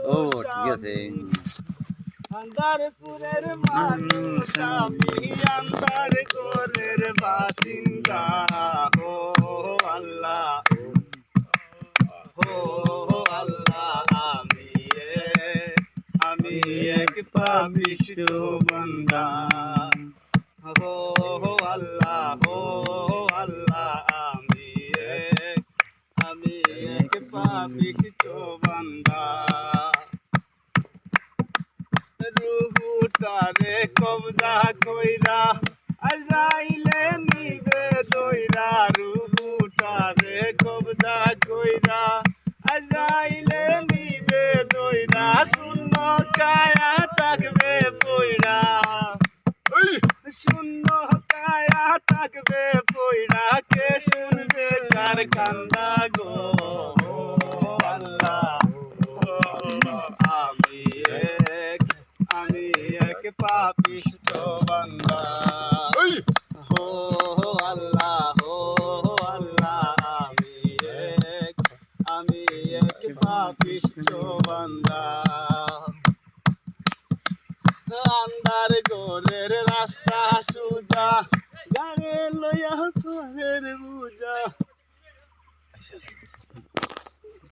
ও মানুষ ঠিক আছে। আন্দারপুরের মানুষ আমি আন্দার গোরের বাসিন্দা হো আল্লাহ হো আল্লাহ আমি এক পাপিষ্ঠ বান্দা হো আল্লাহ আমি এক পাপিষ্ঠ বান্দা রুহুটারে কবজা কইরা আজরাইলে নিবে দইরা রুহুটারে কবজা কইরা আজরাইলে নিবে দইরা শূন্য কায়া থাকবে পয়রা শূন্য কায়া থাকবে পয়রা কে শুনবে কার কান্দা গো আল্লাহ আমি এক পাপিষ্ঠ বান্দা হো আল্লাহ আমি এক পাপিষ্ঠ বান্দা আন্দার গোরের রাস্তা সুজা গাড়ি লইয়া পরের বুঝা